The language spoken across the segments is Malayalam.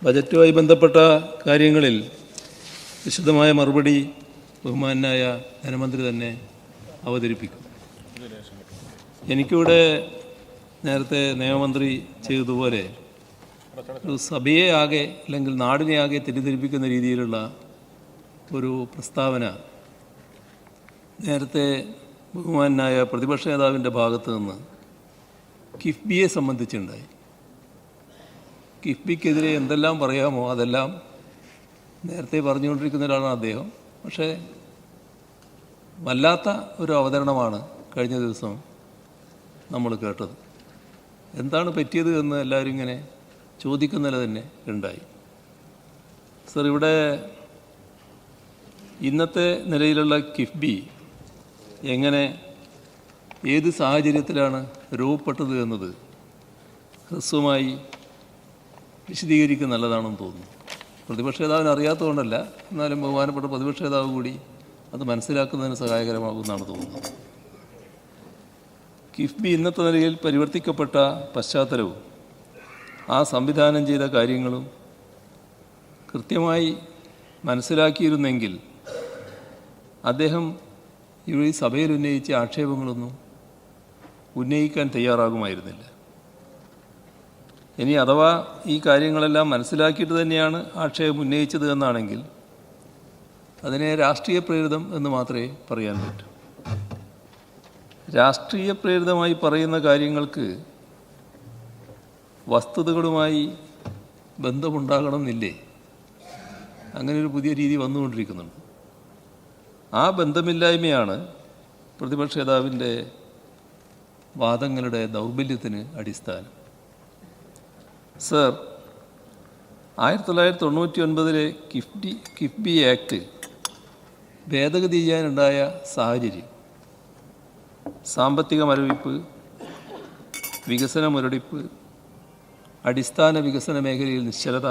ബജറ്റുമായി ബന്ധപ്പെട്ട കാര്യങ്ങളിൽ വിശദമായ മറുപടി ബഹുമാനായ ധനമന്ത്രി തന്നെ അവതരിപ്പിക്കും. എനിക്കിവിടെ നേരത്തെ നിയമമന്ത്രി ചെയ്തതുപോലെ ഒരു സഭയെ ആകെ അല്ലെങ്കിൽ നാടിനെ ആകെ തെറ്റിദ്ധരിപ്പിക്കുന്ന രീതിയിലുള്ള ഒരു പ്രസ്താവന നേരത്തെ ബഹുമാനായ പ്രതിപക്ഷ നേതാവിൻ്റെ ഭാഗത്തു നിന്ന് കിഫ്ബിയെ സംബന്ധിച്ചുണ്ടായി. കിഫ്ബിക്കെതിരെ എന്തെല്ലാം പറയാമോ അതെല്ലാം നേരത്തെ പറഞ്ഞുകൊണ്ടിരിക്കുന്ന ഒരാളാണ് അദ്ദേഹം. പക്ഷേ വല്ലാത്ത ഒരു അവതരണമാണ് കഴിഞ്ഞ ദിവസം നമ്മൾ കേട്ടത്. എന്താണ് പറ്റിയത് എന്ന് എല്ലാവരും ഇങ്ങനെ ചോദിക്കുന്നതിൽ തന്നെ ഉണ്ടായി. സർ, ഇവിടെ ഇന്നത്തെ നിലയിലുള്ള കിഫ്ബി എങ്ങനെ ഏത് സാഹചര്യത്തിലാണ് രൂപപ്പെട്ടത് എന്നത് ഹ്രസ്വമായി വിശദീകരിക്കുക നല്ലതാണെന്ന് തോന്നുന്നു. പ്രതിപക്ഷ നേതാവിന് അറിയാത്തതുകൊണ്ടല്ല, എന്നാലും ബഹുമാനപ്പെട്ട പ്രതിപക്ഷ നേതാവ് കൂടി അത് മനസ്സിലാക്കുന്നതിന് സഹായകരമാകുമെന്നാണ് തോന്നുന്നത്. കിഫ്ബി ഇന്നത്തെ നിലയിൽ പരിവർത്തിക്കപ്പെട്ട പശ്ചാത്തലവും ആ സംവിധാനം ചെയ്ത കാര്യങ്ങളും കൃത്യമായി മനസ്സിലാക്കിയിരുന്നെങ്കിൽ അദ്ദേഹം ഈ സഭയിൽ ഉന്നയിച്ച ആക്ഷേപങ്ങളൊന്നും ഉന്നയിക്കാൻ തയ്യാറാകുമായിരുന്നില്ല. ഇനി അഥവാ ഈ കാര്യങ്ങളെല്ലാം മനസ്സിലാക്കിയിട്ട് തന്നെയാണ് ആക്ഷേപം ഉന്നയിച്ചത് എന്നാണെങ്കിൽ അതിനെ രാഷ്ട്രീയ പ്രേരിതം എന്ന് മാത്രമേ പറയാൻ പറ്റൂ. രാഷ്ട്രീയ പ്രേരിതമായി പറയുന്ന കാര്യങ്ങൾക്ക് വസ്തുതകളുമായി ബന്ധമുണ്ടാകണമെന്നില്ലേ? അങ്ങനെയൊരു പുതിയ രീതി വന്നുകൊണ്ടിരിക്കുന്നുണ്ട്. ആ ബന്ധമില്ലായ്മയാണ് പ്രതിപക്ഷ നേതാവിൻ്റെ വാദങ്ങളുടെ ദൗർബല്യത്തിന് അടിസ്ഥാനം. സർ, 1999 കിഫ്ബി ആക്ട് ഭേദഗതി ചെയ്യാനുണ്ടായ സാഹചര്യം സാമ്പത്തിക മരവിപ്പ്, വികസന മുരടിപ്പ്, അടിസ്ഥാന വികസന മേഖലയിൽ നിശ്ചലത,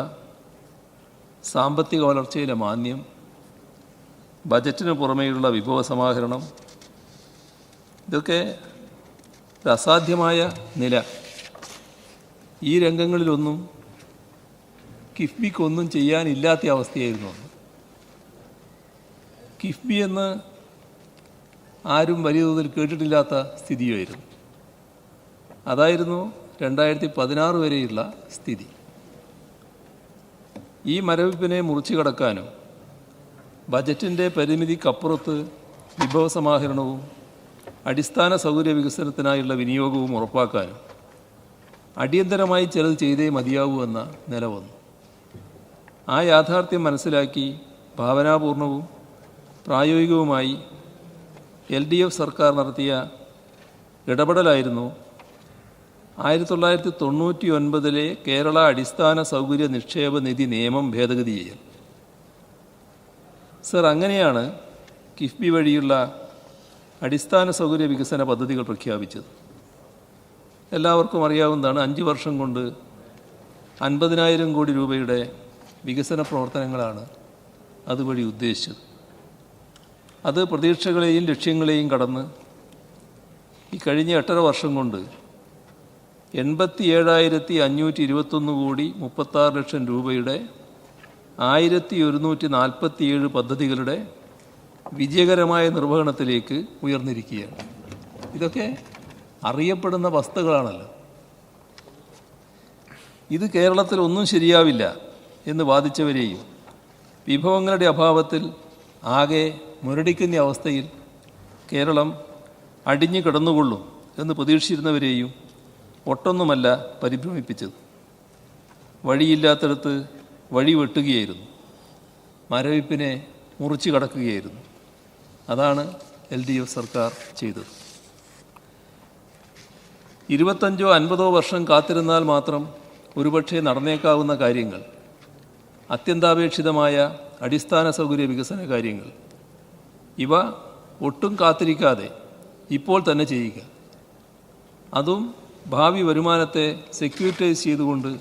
സാമ്പത്തിക വളർച്ചയിലെ മാന്ദ്യം, ബജറ്റിന് പുറമേയുള്ള വിഭവ സമാഹരണം, ഇതൊക്കെ അസാധ്യമായ നില. ഈ രംഗങ്ങളിലൊന്നും കിഫ്ബിക്കൊന്നും ചെയ്യാനില്ലാത്ത അവസ്ഥയായിരുന്നു. കിഫ്ബി എന്ന് ആരും വലിയ തോതിൽ കേട്ടിട്ടില്ലാത്ത സ്ഥിതിയായിരുന്നു. അതായിരുന്നു 2016 വരെയുള്ള സ്ഥിതി. ഈ മരവിപ്പിനെ മുറിച്ചു കടക്കാനും ബജറ്റിൻ്റെ പരിമിതിക്കപ്പുറത്ത് വിഭവ സമാഹരണവും അടിസ്ഥാന സൗകര്യ വികസനത്തിനായുള്ള വിനിയോഗവും ഉറപ്പാക്കാനും അടിയന്തരമായി ചിലത് ചെയ്തേ മതിയാവൂ എന്ന നില വന്നു. ആ യാഥാർത്ഥ്യം മനസ്സിലാക്കി ഭാവനാപൂർണവും പ്രായോഗികവുമായി LDF സർക്കാർ നടത്തിയ ഇടപെടലായിരുന്നു 1999 കേരള അടിസ്ഥാന സൗകര്യ നിക്ഷേപ നിധി നിയമം ഭേദഗതി ചെയ്യൽ. സർ, അങ്ങനെയാണ് കിഫ്ബി വഴിയുള്ള അടിസ്ഥാന സൗകര്യ വികസന പദ്ധതികൾ പ്രഖ്യാപിച്ചത്. എല്ലാവർക്കും അറിയാവുന്നതാണ്. 5 വർഷം കൊണ്ട് 50,000 കോടി രൂപയുടെ വികസന പ്രവർത്തനങ്ങളാണ് അതുവഴി ഉദ്ദേശിച്ചത്. അത് പ്രതീക്ഷകളെയും ലക്ഷ്യങ്ങളെയും കടന്ന് ഈ കഴിഞ്ഞ 8.5 വർഷം കൊണ്ട് 87,521 കോടി 36 ലക്ഷം രൂപയുടെ 1147 പദ്ധതികളുടെ വിജയകരമായ നിർവഹണത്തിലേക്ക് ഉയർന്നിരിക്കുകയാണ്. ഇതൊക്കെ അറിയപ്പെടുന്ന വസ്തുതകളാണല്ലോ. ഇത് കേരളത്തിൽ ഒന്നും ശരിയാവില്ല എന്ന് വാദിച്ചവരെയും വിഭവങ്ങളുടെ അഭാവത്തിൽ ആകെ മുരടിക്കുന്ന അവസ്ഥയിൽ കേരളം അടിഞ്ഞു കിടന്നുകൊള്ളും എന്ന് പ്രതീക്ഷിച്ചിരുന്നവരെയും ഒട്ടൊന്നുമല്ല പരിഭ്രമിപ്പിച്ചത്. വഴിയില്ലാത്തടത്ത് വഴി വെട്ടുകയായിരുന്നു, മരവിപ്പിനെ മുറിച്ചു കടക്കുകയായിരുന്നു. അതാണ് LDF സർക്കാർ ചെയ്തത്. 25 or 50 വർഷം കാത്തിരുന്നാൽ മാത്രം ഒരുപക്ഷെ നടന്നേക്കാവുന്ന കാര്യങ്ങൾ, അത്യന്താപേക്ഷിതമായ അടിസ്ഥാന സൗകര്യ വികസന കാര്യങ്ങൾ, ഇവ ഒട്ടും കാത്തിരിക്കാതെ ഇപ്പോൾ തന്നെ ചെയ്യുക. അതും ഭാവി വരുമാനത്തെ സെക്യൂരിറ്റൈസ് ചെയ്തുകൊണ്ട്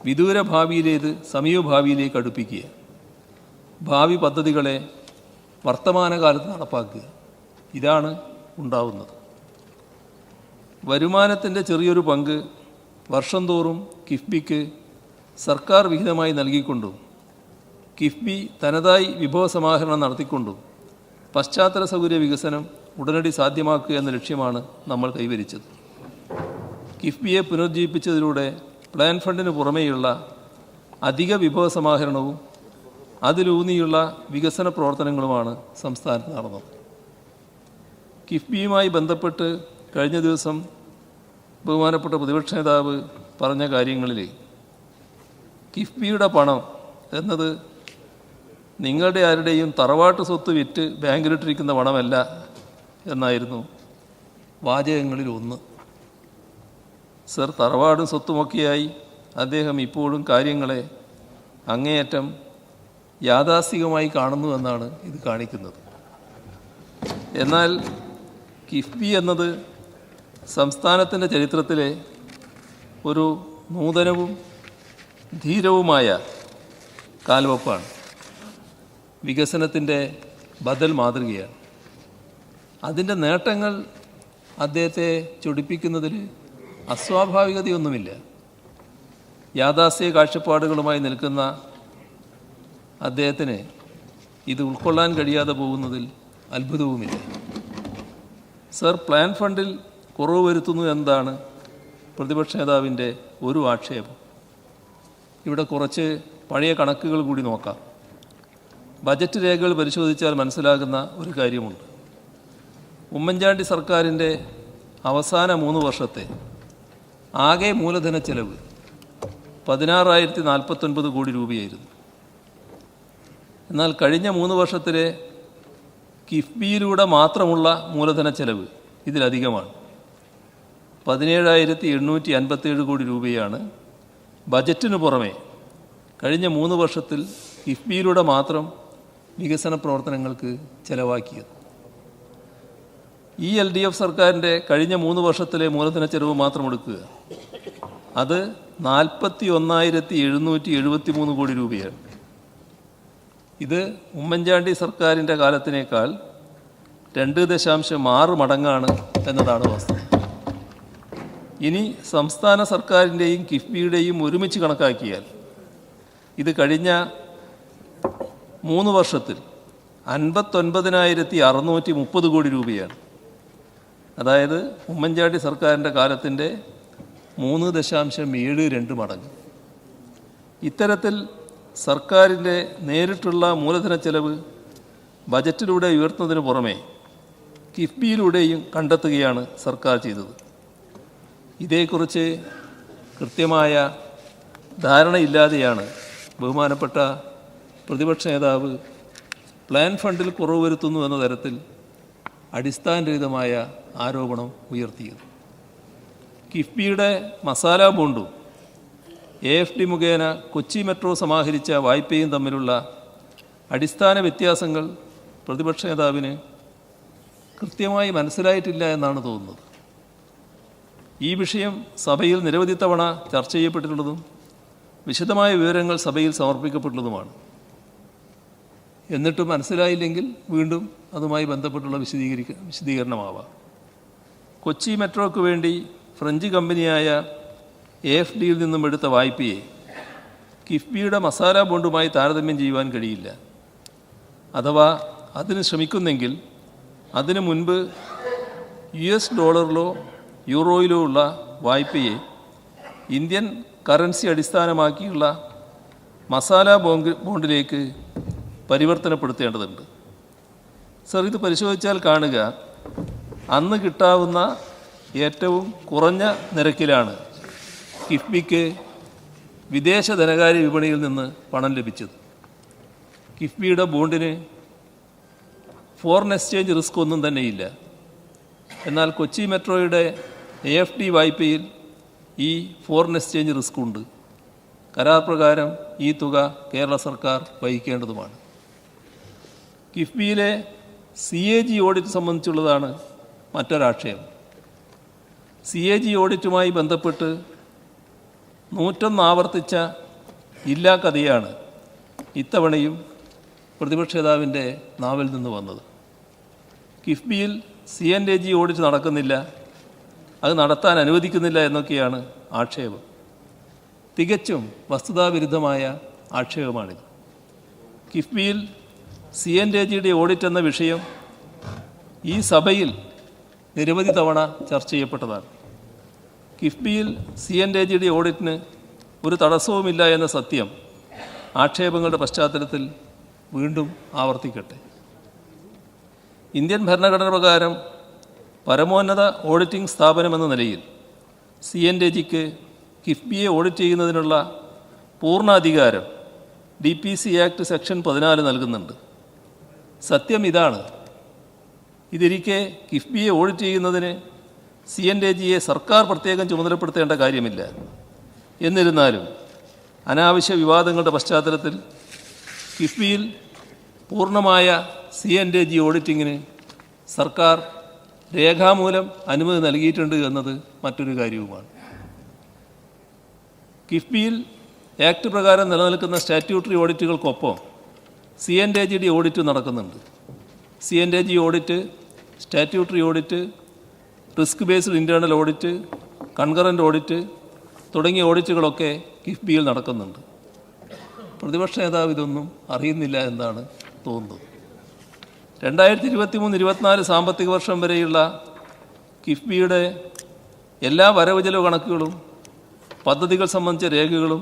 വിദൂര ഭാവിയിലേത് സമീപഭാവിയിലേക്ക് അടുപ്പിക്കുക. ഭാവി പദ്ധതികളെ വർത്തമാനകാലത്ത് നടപ്പാക്കുക. ഇതാണ് ഉണ്ടാവുന്നത്. വരുമാനത്തിൻ്റെ ചെറിയൊരു പങ്ക് വർഷം തോറും കിഫ്ബിക്ക് സർക്കാർ വിഹിതമായി നൽകിക്കൊണ്ടും കിഫ്ബി തനതായി വിഭവസമാഹരണം നടത്തിക്കൊണ്ടും പശ്ചാത്തല സൗകര്യ വികസനം ഉടനടി സാധ്യമാക്കുക എന്ന ലക്ഷ്യമാണ് നമ്മൾ കൈവരിച്ചത്. കിഫ്ബിയെ പുനരുജ്ജീവിപ്പിച്ചതിലൂടെ പ്ലാൻ ഫണ്ടിന് പുറമേയുള്ള അധിക വിഭവസമാഹരണവും അതിലൂന്നിയുള്ള വികസന പ്രവർത്തനങ്ങളുമാണ് സംസ്ഥാനത്ത് നടന്നത്. കിഫ്ബിയുമായി ബന്ധപ്പെട്ട് കഴിഞ്ഞ ദിവസം ബഹുമാനപ്പെട്ട പ്രതിപക്ഷ നേതാവ് പറഞ്ഞ കാര്യങ്ങളിൽ കിഫ്ബിയുടെ പണം എന്നത് നിങ്ങളുടെ ആരുടെയും തറവാട്ട് സ്വത്ത് വിറ്റ് ബാങ്കിലിട്ടിരിക്കുന്ന പണമല്ല എന്നായിരുന്നു വാചകങ്ങളിൽ ഒന്ന്. സർ, തറവാടും സ്വത്തുമൊക്കെയായി അദ്ദേഹം ഇപ്പോഴും കാര്യങ്ങളെ അങ്ങേയറ്റം യാഥാസ്ഥികമായി കാണുന്നുവെന്നാണ് ഇത് കാണിക്കുന്നത്. എന്നാൽ കിഫ്ബി എന്നത് സംസ്ഥാനത്തിൻ്റെ ചരിത്രത്തിലെ ഒരു നൂതനവും ധീരവുമായ കാൽവെപ്പാണ്. വികസനത്തിൻ്റെ ബദൽ മാതൃകയാണ്. അതിൻ്റെ നേട്ടങ്ങൾ അദ്ദേഹത്തെ ചൊടിപ്പിക്കുന്നതിൽ അസ്വാഭാവികതയൊന്നുമില്ല. യാഥാസ്ഥിക കാഴ്ചപ്പാടുകളുമായി നിൽക്കുന്ന അദ്ദേഹത്തിന് ഇത് ഉൾക്കൊള്ളാൻ കഴിയാതെ പോകുന്നതിൽ അത്ഭുതവുമില്ല. സർ, പ്ലാൻ ഫണ്ടിൽ കുറവ് വരുത്തുന്നു എന്നതാണ് പ്രതിപക്ഷ നേതാവിൻ്റെ ഒരു ആക്ഷേപം. ഇവിടെ കുറച്ച് പഴയ കണക്കുകൾ കൂടി നോക്കാം. ബജറ്റ് രേഖകൾ പരിശോധിച്ചാൽ മനസ്സിലാകുന്ന ഒരു കാര്യമുണ്ട്. ഉമ്മൻചാണ്ടി സർക്കാരിൻ്റെ അവസാന 3 വർഷത്തെ ആകെ മൂലധന ചെലവ് 16,049 കോടി രൂപയായിരുന്നു. എന്നാൽ കഴിഞ്ഞ 3 വർഷത്തിലെ കിഫ്ബിയിലൂടെ മാത്രമുള്ള മൂലധന ചെലവ് ഇതിലധികമാണ്. 17,857 കോടി രൂപയാണ് ബജറ്റിന് പുറമെ കഴിഞ്ഞ 3 വർഷത്തിൽ കിഫ്ബിയിലൂടെ മാത്രം വികസന പ്രവർത്തനങ്ങൾക്ക് ചെലവാക്കിയത്. ഈ LDF സർക്കാരിൻ്റെ കഴിഞ്ഞ 3 വർഷത്തിലെ മൂലധന ചെലവ് മാത്രം എടുക്കുക, അത് 41,773 കോടി രൂപയാണ്. ഇത് ഉമ്മൻചാണ്ടി സർക്കാരിൻ്റെ കാലത്തിനേക്കാൾ 2.6 മടങ്ങാണ് എന്നതാണ് വാസ്തവം. ഇനി സംസ്ഥാന സർക്കാരിൻ്റെയും കിഫ്ബിയുടെയും ഒരുമിച്ച് കണക്കാക്കിയാൽ ഇത് കഴിഞ്ഞ 3 വർഷത്തിൽ 59,630 കോടി രൂപയാണ്. അതായത് ഉമ്മൻചാണ്ടി സർക്കാരിൻ്റെ കാലത്തിൻ്റെ 3.72 മടങ്ങ്. ഇത്തരത്തിൽ സർക്കാരിൻ്റെ നേരിട്ടുള്ള മൂലധന ചെലവ് ബജറ്റിലൂടെ ഉയർത്തുന്നതിന് പുറമെ കിഫ്ബിയിലൂടെയും കണ്ടെത്തുകയാണ് സർക്കാർ ചെയ്തത്. ഇതേക്കുറിച്ച് കൃത്യമായ ധാരണയില്ലാതെയാണ് ബഹുമാനപ്പെട്ട പ്രതിപക്ഷ നേതാവ് പ്ലാൻ ഫണ്ടിൽ കുറവ് വരുത്തുന്നു എന്ന തരത്തിൽ അടിസ്ഥാനരഹിതമായ ആരോപണം ഉയർത്തിയത്. കിഫ്ബിയുടെ മസാല ബോണ്ടും AFD മുഖേന കൊച്ചി മെട്രോ സമാഹരിച്ച വായ്പയും തമ്മിലുള്ള അടിസ്ഥാന വ്യത്യാസങ്ങൾ പ്രതിപക്ഷ നേതാവിന് കൃത്യമായി മനസ്സിലായിട്ടില്ല എന്നാണ് തോന്നുന്നത്. ഈ വിഷയം സഭയിൽ നിരവധി തവണ ചർച്ച ചെയ്യപ്പെട്ടിട്ടുള്ളതും വിശദമായ വിവരങ്ങൾ സഭയിൽ സമർപ്പിക്കപ്പെട്ടുള്ളതുമാണ്. എന്നിട്ടും മനസ്സിലായില്ലെങ്കിൽ വീണ്ടും അതുമായി ബന്ധപ്പെട്ടുള്ള വിശദീകരണമാവാം. കൊച്ചി മെട്രോയ്ക്ക് വേണ്ടി ഫ്രഞ്ച് കമ്പനിയായ AFDയിൽ നിന്നും എടുത്ത വായ്പയെ കിഫ്ബിയുടെ മസാല ബോണ്ടുമായി താരതമ്യം ചെയ്യുവാൻ കഴിയില്ല. അഥവാ അതിന് ശ്രമിക്കുന്നെങ്കിൽ അതിനു മുൻപ് US ഡോളറിലോ യൂറോയിലോ ഉള്ള വായ്പയെ ഇന്ത്യൻ കറൻസി അടിസ്ഥാനമാക്കിയുള്ള മസാല ബോണ്ടിലേക്ക് പരിവർത്തനപ്പെടുത്തേണ്ടതുണ്ട്. സർ, ഇത് പരിശോധിച്ചാൽ കാണുക, അന്ന് കിട്ടാവുന്ന ഏറ്റവും കുറഞ്ഞ നിരക്കിലാണ് കിഫ്ബിക്ക് വിദേശ ധനകാര്യ വിപണിയിൽ നിന്ന് പണം ലഭിച്ചത്. കിഫ്ബിയുടെ ബോണ്ടിന് ഫോറിൻ എക്സ്ചേഞ്ച് റിസ്ക് ഒന്നും തന്നെയില്ല. എന്നാൽ കൊച്ചി മെട്രോയുടെ AFD വായ്പയിൽ ഈ ഫോറിൻ എക്സ്ചേഞ്ച് റിസ്ക് ഉണ്ട്. കരാർ പ്രകാരം ഈ തുക കേരള സർക്കാർ വഹിക്കേണ്ടതുമാണ്. കിഫ്ബിയിലെ CAG ഓഡിറ്റ് സംബന്ധിച്ചുള്ളതാണ് മറ്റൊരാക്ഷേപം. CAG ഓഡിറ്റുമായി ബന്ധപ്പെട്ട് 101 ആവർത്തിച്ച ഇല്ലാ കഥയാണ് ഇത്തവണയും പ്രതിപക്ഷ നേതാവിൻ്റെ നാവിൽ നിന്ന് വന്നത്. കിഫ്ബിയിൽ CNAG ഓഡിറ്റ് നടക്കുന്നില്ല, അത് നടത്താൻ അനുവദിക്കുന്നില്ല എന്നൊക്കെയാണ് ആക്ഷേപം. തികച്ചും വസ്തുതാവിരുദ്ധമായ ആക്ഷേപമാണിത്. കിഫ്ബിയിൽ CNAGയുടെ ഓഡിറ്റ് എന്ന വിഷയം ഈ സഭയിൽ നിരവധി തവണ ചർച്ച ചെയ്യപ്പെട്ടതാണ്. കിഫ്ബിയിൽ CNAGയുടെ ഓഡിറ്റിന് ഒരു തടസ്സവുമില്ല എന്ന സത്യം ആക്ഷേപങ്ങളുടെ പശ്ചാത്തലത്തിൽ വീണ്ടും ആവർത്തിക്കട്ടെ. ഇന്ത്യൻ ഭരണഘടന പ്രകാരം പരമോന്നത ഓഡിറ്റിംഗ് സ്ഥാപനമെന്ന നിലയിൽ CNAGക്ക് കിഫ്ബിയെ ഓഡിറ്റ് ചെയ്യുന്നതിനുള്ള പൂർണ്ണ അധികാരം DPC ആക്ട് സെക്ഷൻ 14 നൽകുന്നുണ്ട്. സത്യം ഇതാണ്. ഇതിരിക്കെ കിഫ്ബിയെ ഓഡിറ്റ് ചെയ്യുന്നതിന് CNAGയെ സർക്കാർ പ്രത്യേകം ചുമതലപ്പെടുത്തേണ്ട കാര്യമില്ല. എന്നിരുന്നാലും അനാവശ്യ വിവാദങ്ങളുടെ പശ്ചാത്തലത്തിൽ കിഫ്ബിയിൽ പൂർണ്ണമായ CNAG ഓഡിറ്റിങ്ങിന് സർക്കാർ രേഖാമൂലം അനുമതി നൽകിയിട്ടുണ്ട് എന്നത് മറ്റൊരു കാര്യവുമാണ്. കിഫ്ബിയിൽ ആക്ട് പ്രകാരം നിലനിൽക്കുന്ന സ്റ്റാറ്റ്യൂട്ടറി ഓഡിറ്റുകൾക്കൊപ്പം CNAGയുടെ ഓഡിറ്റ് നടക്കുന്നുണ്ട്. CNAG audit, statutory audit, risk based internal audit, concurrent audit തുടങ്ങിയ ഓഡിറ്റുകളൊക്കെ കിഫ്ബിയിൽ നടക്കുന്നുണ്ട്. പ്രതിപക്ഷ നേതാവ് ഇതൊന്നും അറിയുന്നില്ല എന്നാണ് തോന്നുന്നത്. 2023-24 സാമ്പത്തിക വർഷം വരെയുള്ള കിഫ്ബിയുടെ എല്ലാ വരവ് ചെലവ് കണക്കുകളും പദ്ധതികൾ സംബന്ധിച്ച രേഖകളും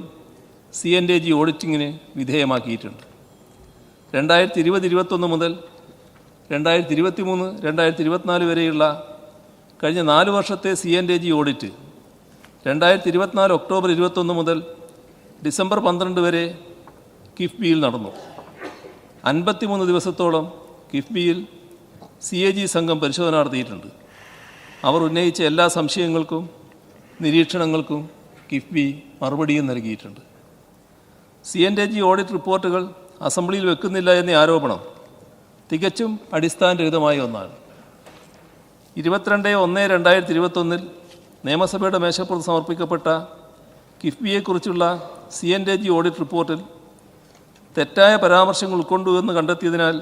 CNAG ഓഡിറ്റിങ്ങിന് വിധേയമാക്കിയിട്ടുണ്ട്. 2020-21 മുതൽ 2023-24 വരെയുള്ള കഴിഞ്ഞ 4 വർഷത്തെ CNAG ഓഡിറ്റ് 2024 ഒക്ടോബർ 21 മുതൽ ഡിസംബർ 12 വരെ കിഫ്ബിയിൽ നടന്നു. 53 ദിവസത്തോളം കിഫ്ബിയിൽ CAG സംഘം പരിശോധന നടത്തിയിട്ടുണ്ട്. അവർ ഉന്നയിച്ച എല്ലാ സംശയങ്ങൾക്കും നിരീക്ഷണങ്ങൾക്കും കിഫ്ബി മറുപടിയും നൽകിയിട്ടുണ്ട്. CNAG ഓഡിറ്റ് റിപ്പോർട്ടുകൾ അസംബ്ലിയിൽ വെക്കുന്നില്ല എന്ന ആരോപണം തികച്ചും അടിസ്ഥാനരഹിതമായ ഒന്നാണ്. 22/1/2021 നിയമസഭയുടെ മേശപ്പുറത്ത് സമർപ്പിക്കപ്പെട്ട കിഫ്ബിയെക്കുറിച്ചുള്ള CNAG ഓഡിറ്റ് റിപ്പോർട്ടിൽ തെറ്റായ പരാമർശങ്ങൾ ഉൾക്കൊണ്ടു എന്ന് കണ്ടെത്തിയതിനാൽ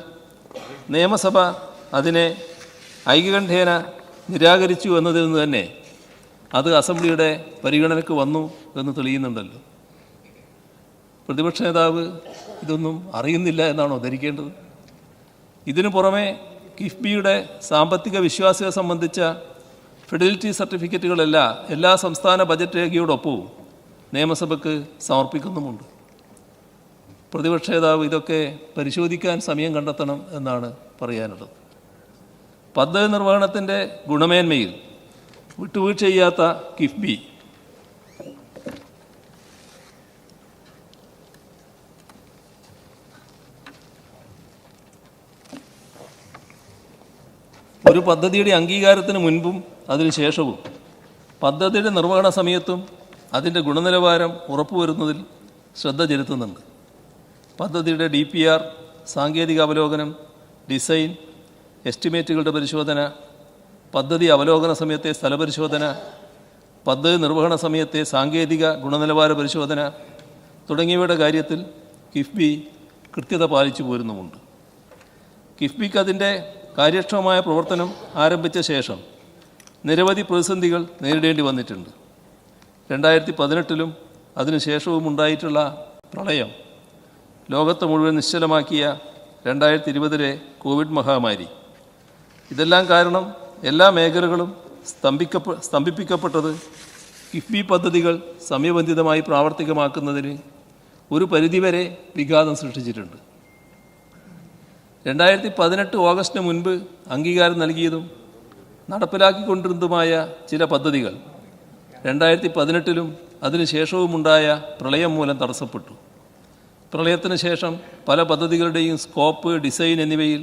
നിയമസഭ അതിനെ ഐകകണ്ഠേന നിരാകരിച്ചു എന്നതിൽ നിന്ന് തന്നെ അത് അസംബ്ലിയുടെ പരിഗണനയ്ക്ക് വന്നു എന്ന് തെളിയുന്നുണ്ടല്ലോ. പ്രതിപക്ഷ നേതാവ് ഇതൊന്നും അറിയുന്നില്ല എന്നാണോ ധരിക്കേണ്ടത്? ഇതിനു പുറമെ കിഫ്ബിയുടെ സാമ്പത്തിക വിശ്വാസ്യത സംബന്ധിച്ച ഫിഡലിറ്റി സർട്ടിഫിക്കറ്റുകളെല്ലാം എല്ലാ സംസ്ഥാന ബജറ്റ് രേഖയോടൊപ്പവും നിയമസഭയ്ക്ക് സമർപ്പിക്കുന്നുമുണ്ട്. പ്രതിപക്ഷ നേതാവ് ഇതൊക്കെ പരിശോധിക്കാൻ സമയം കണ്ടെത്തണം എന്നാണ് പറയാനുള്ളത്. പദ്ധതി നിർവഹണത്തിൻ്റെ ഗുണമേന്മയിൽ വിട്ടുവീഴ്ച ചെയ്യാത്ത കിഫ്ബി ഒരു പദ്ധതിയുടെ അംഗീകാരത്തിന് മുൻപും അതിനുശേഷവും പദ്ധതിയുടെ നിർവഹണ സമയത്തും അതിൻ്റെ ഗുണനിലവാരം ഉറപ്പുവരുന്നതിൽ ശ്രദ്ധ ചെലുത്തുന്നുണ്ട്. പദ്ധതിയുടെ DPR, സാങ്കേതിക അവലോകനം, ഡിസൈൻ, എസ്റ്റിമേറ്റുകളുടെ പരിശോധന, പദ്ധതി അവലോകന സമയത്തെ സ്ഥലപരിശോധന, പദ്ധതി നിർവഹണ സമയത്തെ സാങ്കേതിക ഗുണനിലവാര പരിശോധന തുടങ്ങിയവയുടെ കാര്യത്തിൽ കിഫ്ബി കൃത്യത പാലിച്ചു പോരുന്നുമുണ്ട്. കിഫ്ബിക്ക് അതിൻ്റെ കാര്യക്ഷമമായ പ്രവർത്തനം ആരംഭിച്ച ശേഷം നിരവധി പ്രതിസന്ധികൾ നേരിടേണ്ടി വന്നിട്ടുണ്ട്. 2018 അതിനുശേഷവും ഉണ്ടായിട്ടുള്ള പ്രളയം, ലോകത്തെ മുഴുവൻ നിശ്ചലമാക്കിയ 2020 കോവിഡ് മഹാമാരി, ഇതെല്ലാം കാരണം എല്ലാ മേഖലകളും സ്തംഭിപ്പിക്കപ്പെട്ടത് കിഫ്ബി പദ്ധതികൾ സമയബന്ധിതമായി പ്രാവർത്തികമാക്കുന്നതിന് ഒരു പരിധിവരെ വിഘാതം സൃഷ്ടിച്ചിട്ടുണ്ട്. 2018 ഓഗസ്റ്റിന് മുൻപ് അംഗീകാരം നൽകിയതും നടപ്പിലാക്കിക്കൊണ്ടിരുന്നതുമായ ചില പദ്ധതികൾ 2018 അതിനുശേഷവുമുണ്ടായ പ്രളയം മൂലം തടസ്സപ്പെട്ടു. പ്രളയത്തിന് ശേഷം പല പദ്ധതികളുടെയും സ്കോപ്പ്, ഡിസൈൻ എന്നിവയിൽ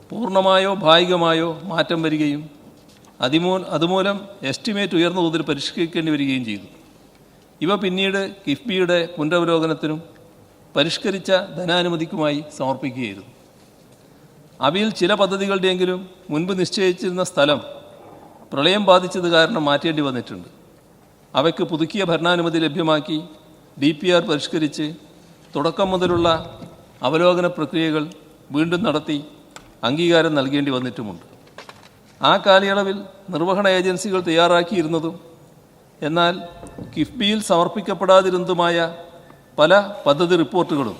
പൂർണ്ണമായോ ഭാഗികമായോ മാറ്റം വരികയും അതുമൂലം എസ്റ്റിമേറ്റ് ഉയർന്ന തോതിൽ പരിഷ്കരിക്കേണ്ടി വരികയും ചെയ്തു. ഇവ പിന്നീട് കിഫ്ബിയുടെ പുനരവലോകനത്തിനും പരിഷ്കരിച്ച ധനാനുമതിക്കുമായി സമർപ്പിക്കുകയായിരുന്നു. അവയിൽ ചില പദ്ധതികളുടെയെങ്കിലും മുൻപ് നിശ്ചയിച്ചിരുന്ന സ്ഥലം പ്രളയം ബാധിച്ചത് കാരണം മാറ്റേണ്ടി വന്നിട്ടുണ്ട്. അവയ്ക്ക് പുതുക്കിയ ഭരണാനുമതി ലഭ്യമാക്കി DPR പരിഷ്കരിച്ച് തുടക്കം മുതലുള്ള അവലോകന പ്രക്രിയകൾ വീണ്ടും നടത്തി അംഗീകാരം നൽകേണ്ടി വന്നിട്ടുമുണ്ട്. ആ കാലയളവിൽ നിർവഹണ ഏജൻസികൾ തയ്യാറാക്കിയിരുന്നതും എന്നാൽ കിഫ്ബിയിൽ സമർപ്പിക്കപ്പെടാതിരുന്നതുമായ പല പദ്ധതി റിപ്പോർട്ടുകളും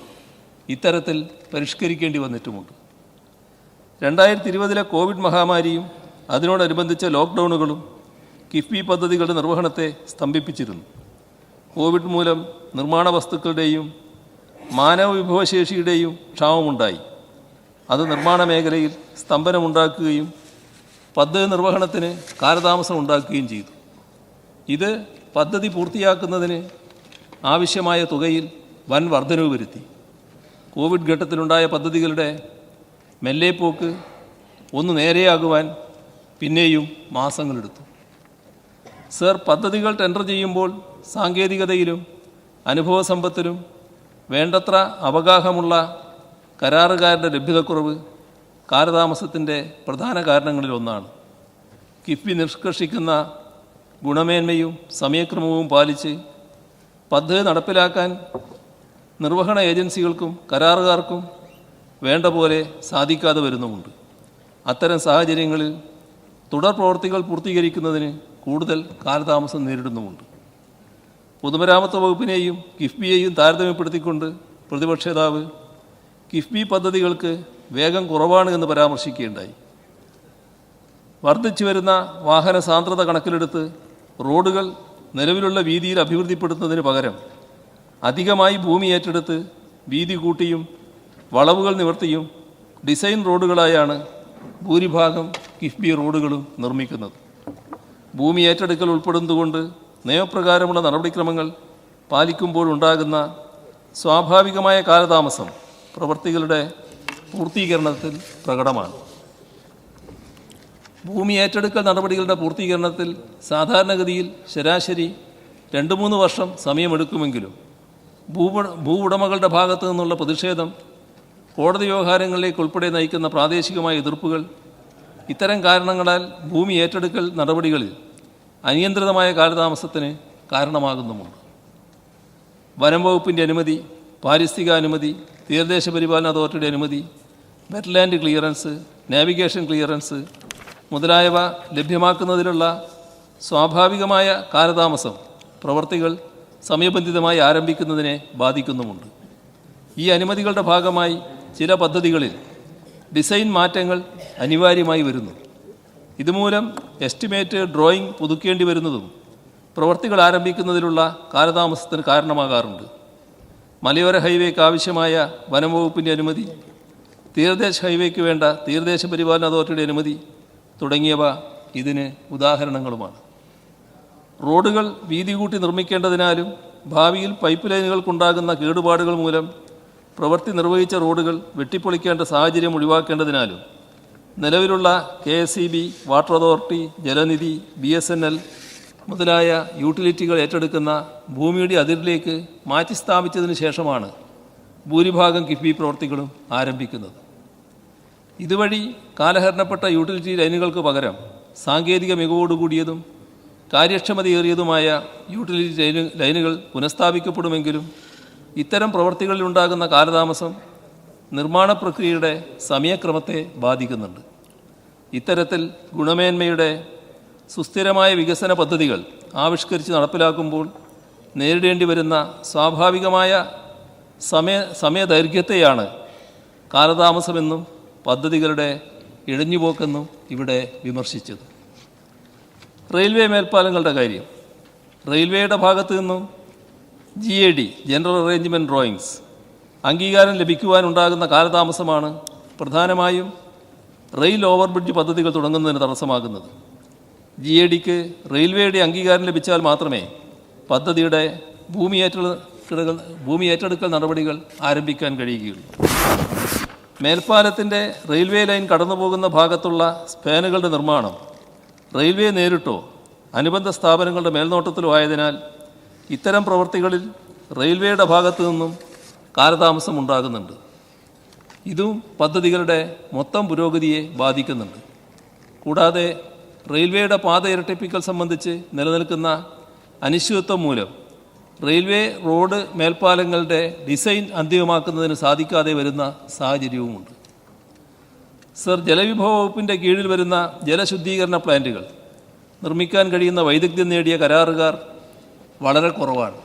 ഇത്തരത്തിൽ പരിഷ്കരിക്കേണ്ടി വന്നിട്ടുമുണ്ട്. 2020 കോവിഡ് മഹാമാരിയും അതിനോടനുബന്ധിച്ച ലോക്ക്ഡൗണുകളും കിഫ്ബി പദ്ധതികളുടെ നിർവഹണത്തെ സ്തംഭിപ്പിച്ചിരുന്നു. കോവിഡ് മൂലം നിർമ്മാണ വസ്തുക്കളുടെയും മാനവ വിഭവശേഷിയുടെയും ക്ഷാമമുണ്ടായി. അത് നിർമ്മാണ മേഖലയിൽ സ്തംഭനമുണ്ടാക്കുകയും പദ്ധതി നിർവഹണത്തിന് കാലതാമസം ഉണ്ടാക്കുകയും ചെയ്തു. ഇത് പദ്ധതി പൂർത്തിയാക്കുന്നതിന് ആവശ്യമായ തുകയിൽ വൻ വർധനവ് വരുത്തി. കോവിഡ് ഘട്ടത്തിലുണ്ടായ പദ്ധതികളുടെ മെല്ലേപ്പോക്ക് ഒന്ന് നേരെയാകുവാൻ പിന്നെയും മാസങ്ങളെടുത്തു. സർ, പദ്ധതികൾ ടെൻഡർ ചെയ്യുമ്പോൾ സാങ്കേതികതയിലും അനുഭവസമ്പത്തിലും വേണ്ടത്ര അവഗാഹമുള്ള കരാറുകാരുടെ ലഭ്യതക്കുറവ് കാലതാമസത്തിൻ്റെ പ്രധാന കാരണങ്ങളിലൊന്നാണ്. കിഫ്ബി നിഷ്കർഷിക്കുന്ന ഗുണമേന്മയും സമയക്രമവും പാലിച്ച് പദ്ധതി നടപ്പിലാക്കാൻ നിർവഹണ ഏജൻസികൾക്കും കരാറുകാർക്കും വേണ്ട പോലെ സാധിക്കാതെ വരുന്നുമുണ്ട്. അത്തരം സാഹചര്യങ്ങളിൽ തുടർ പ്രവൃത്തികൾ പൂർത്തീകരിക്കുന്നതിന് കൂടുതൽ കാലതാമസം നേരിടുന്നുമുണ്ട്. പൊതുമരാമത്ത് വകുപ്പിനെയും കിഫ്ബിയെയും താരതമ്യപ്പെടുത്തിക്കൊണ്ട് പ്രതിപക്ഷ നേതാവ് കിഫ്ബി പദ്ധതികൾക്ക് വേഗം കുറവാണ് എന്ന് പരാമർശിക്കുകയുണ്ടായി. വർദ്ധിച്ചു വരുന്ന വാഹന സാന്ദ്രത കണക്കിലെടുത്ത് റോഡുകൾ നിലവിലുള്ള വീതിയിൽ അഭിവൃദ്ധിപ്പെടുത്തുന്നതിന് പകരം അധികമായി ഭൂമി ഏറ്റെടുത്ത് വീതി കൂട്ടിയും വളവുകൾ നിവർത്തിയും ഡിസൈൻ റോഡുകളായാണ് ഭൂരിഭാഗം കിഫ്ബി റോഡുകളും നിർമ്മിക്കുന്നത്. ഭൂമി ഏറ്റെടുക്കൽ ഉൾപ്പെടുന്നതുകൊണ്ട് നിയമപ്രകാരമുള്ള നടപടിക്രമങ്ങൾ പാലിക്കുമ്പോഴുണ്ടാകുന്ന സ്വാഭാവികമായ കാലതാമസം പ്രവൃത്തികളുടെ പൂർത്തീകരണത്തിൽ പ്രകടമാണ്. ഭൂമി ഏറ്റെടുക്കൽ നടപടികളുടെ പൂർത്തീകരണത്തിൽ സാധാരണഗതിയിൽ ശരാശരി 2-3 വർഷം സമയമെടുക്കുമെങ്കിലും ഭൂ ഉടമകളുടെ ഭാഗത്തു നിന്നുള്ള പ്രതിഷേധം, കോടതി വ്യവഹാരങ്ങളിലേക്ക് ഉൾപ്പെടെ നയിക്കുന്ന പ്രാദേശികമായ എതിർപ്പുകൾ, ഇത്തരം കാരണങ്ങളാൽ ഭൂമി ഏറ്റെടുക്കൽ നടപടികളിൽ അനിയന്ത്രിതമായ കാലതാമസത്തിന് കാരണമാകുന്നുമുണ്ട്. വനം വകുപ്പിൻ്റെ അനുമതി, പാരിസ്ഥിതിക അനുമതി, തീരദേശ പരിപാലന അതോറിറ്റിയുടെ അനുമതി, വെറ്റ്ലാൻഡ് ക്ലിയറൻസ്, നാവിഗേഷൻ ക്ലിയറൻസ് മുതലായവ ലഭ്യമാക്കുന്നതിലുള്ള സ്വാഭാവികമായ കാലതാമസം പ്രവൃത്തികൾ സമയബന്ധിതമായി ആരംഭിക്കുന്നതിനെ ബാധിക്കുന്നുമുണ്ട്. ഈ അനുമതികളുടെ ഭാഗമായി ചില പദ്ധതികളിൽ ഡിസൈൻ മാറ്റങ്ങൾ അനിവാര്യമായി വരുന്നു. ഇതുമൂലം എസ്റ്റിമേറ്റ് ഡ്രോയിങ് പുതുക്കേണ്ടി വരുന്നതും പ്രവൃത്തികൾ ആരംഭിക്കുന്നതിലുള്ള കാലതാമസത്തിന് കാരണമാകാറുണ്ട്. മലയോര ഹൈവേക്ക് ആവശ്യമായ വനം വകുപ്പിൻ്റെ അനുമതി, തീരദേശ ഹൈവേക്ക് വേണ്ട തീരദേശ പരിപാലന അതോറിറ്റിയുടെ അനുമതി തുടങ്ങിയവ ഇതിന് ഉദാഹരണങ്ങളുമാണ്. റോഡുകൾ വീതി കൂട്ടി നിർമ്മിക്കേണ്ടതിനാലും ഭാവിയിൽ പൈപ്പ് ലൈനുകൾക്കുണ്ടാകുന്ന കേടുപാടുകൾ മൂലം പ്രവൃത്തി നിർവഹിച്ച റോഡുകൾ വെട്ടിപ്പൊളിക്കേണ്ട സാഹചര്യം ഒഴിവാക്കേണ്ടതിനാലും നിലവിലുള്ള KSEB, water authority, Jalanidhi, BSNL മുതലായ യൂട്ടിലിറ്റികൾ ഏറ്റെടുക്കുന്ന ഭൂമിയുടെ അതിരിലേക്ക് മാറ്റി സ്ഥാപിച്ചതിന് ശേഷമാണ് ഭൂരിഭാഗം കിഫ്ബി പ്രവൃത്തികളും ആരംഭിക്കുന്നത്. ഇതുവഴി കാലഹരണപ്പെട്ട യൂട്ടിലിറ്റി ലൈനുകൾക്ക് പകരം സാങ്കേതിക മികവോടുകൂടിയതും കാര്യക്ഷമതയേറിയതുമായ യൂട്ടിലിറ്റി ലൈനുകൾ പുനഃസ്ഥാപിക്കപ്പെടുമെങ്കിലും ഇത്തരം പ്രവൃത്തികളിലുണ്ടാകുന്ന കാലതാമസം നിർമ്മാണ പ്രക്രിയയുടെ സമയക്രമത്തെ ബാധിക്കുന്നുണ്ട്. ഇത്തരത്തിൽ ഗുണമേന്മയുടെ സുസ്ഥിരമായ വികസന പദ്ധതികൾ ആവിഷ്കരിച്ച് നടപ്പിലാക്കുമ്പോൾ നേരിടേണ്ടി വരുന്ന സ്വാഭാവികമായ സമയദൈർഘ്യത്തെയാണ് കാലതാമസമെന്നും പദ്ധതികളുടെ ഇഴഞ്ഞുപോക്കെന്നും ഇവിടെ വിമർശിച്ചത്. റെയിൽവേ മേൽപ്പാലങ്ങളുടെ കാര്യം. റെയിൽവേയുടെ ഭാഗത്തു നിന്നും GAD, ജനറൽ അറേഞ്ച്മെൻറ്റ് ഡ്രോയിങ്സ് അംഗീകാരം ലഭിക്കുവാനുണ്ടാകുന്ന കാലതാമസമാണ് പ്രധാനമായും റെയിൽ ഓവർബ്രിഡ്ജ് പദ്ധതികൾ തുടങ്ങുന്നതിന് തടസ്സമാകുന്നത്. GADക്ക് റെയിൽവേയുടെ അംഗീകാരം ലഭിച്ചാൽ മാത്രമേ പദ്ധതിയുടെ ഭൂമി ഏറ്റെടുക്കൽ നടപടികൾ ആരംഭിക്കാൻ കഴിയുകയുള്ളൂ. മേൽപ്പാലത്തിൻ്റെ റെയിൽവേ ലൈൻ കടന്നുപോകുന്ന ഭാഗത്തുള്ള സ്പാനുകളുടെ നിർമ്മാണം റെയിൽവേ നേരിട്ടോ അനുബന്ധ സ്ഥാപനങ്ങളുടെ മേൽനോട്ടത്തിലോ ആയതിനാൽ ഇത്തരം പ്രവൃത്തികളിൽ റെയിൽവേയുടെ ഭാഗത്തു നിന്നും കാലതാമസം ഉണ്ടാകുന്നുണ്ട്. ഇതും പദ്ധതികളുടെ മൊത്തം പുരോഗതിയെ ബാധിക്കുന്നുണ്ട്. കൂടാതെ റെയിൽവേയുടെ പാത ഇരട്ടിപ്പിക്കൽ സംബന്ധിച്ച് നിലനിൽക്കുന്ന അനിശ്ചിതത്വം മൂലം റെയിൽവേ റോഡ് മേൽപ്പാലങ്ങളുടെ ഡിസൈൻ അന്തിമമാക്കുന്നതിന് സാധിക്കാതെ വരുന്ന സാഹചര്യവുമുണ്ട്. സർ, ജലവിഭവ വകുപ്പിൻ്റെ കീഴിൽ വരുന്ന ജലശുദ്ധീകരണ പ്ലാന്റുകൾ നിർമ്മിക്കാൻ കഴിയുന്ന വൈദഗ്ധ്യം നേടിയ കരാറുകാർ വളരെ കുറവാണ്.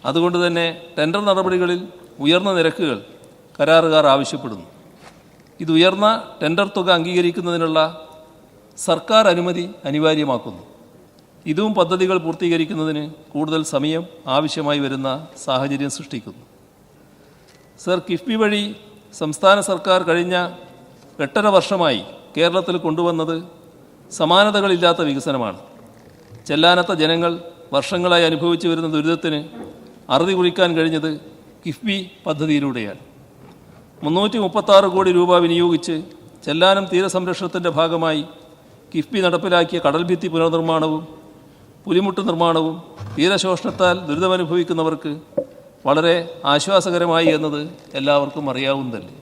അതുകൊണ്ട് തന്നെ ടെൻഡർ നടപടികളിൽ ഉയർന്ന നിരക്കുകൾ കരാറുകാർ ആവശ്യപ്പെടുന്നു. ഇത് ഉയർന്ന ടെൻഡർ തുക അംഗീകരിക്കുന്നതിനുള്ള സർക്കാർ അനുമതി അനിവാര്യമാക്കുന്നു. ഇതും പദ്ധതികൾ പൂർത്തീകരിക്കുന്നതിന് കൂടുതൽ സമയം ആവശ്യമായി വരുന്ന സാഹചര്യം സൃഷ്ടിക്കുന്നു. സർ, കിഫ്ബി വഴി സംസ്ഥാന സർക്കാർ കഴിഞ്ഞ 8.5 വർഷമായി കേരളത്തിൽ കൊണ്ടുവന്നത് സമാനതകളില്ലാത്ത വികസനമാണ്. ചെല്ലാനത്ത ജനങ്ങൾ വർഷങ്ങളായി അനുഭവിച്ചു വരുന്ന ദുരിതത്തിന് അറുതി കുറിക്കാൻ കഴിഞ്ഞത് കിഫ്ബി പദ്ധതിയിലൂടെയാണ്. 336 കോടി രൂപ വിനിയോഗിച്ച് ചെല്ലാനം തീരസംരക്ഷണത്തിൻ്റെ ഭാഗമായി കിഫ്ബി നടപ്പിലാക്കിയ കടൽഭിത്തി പുനർനിർമ്മാണവും പുലിമുട്ട് നിർമ്മാണവും തീരശോഷണത്താൽ ദുരിതമനുഭവിക്കുന്നവർക്ക് വളരെ ആശ്വാസകരമായി എന്നത് എല്ലാവർക്കും അറിയാവുന്നതല്ലേ.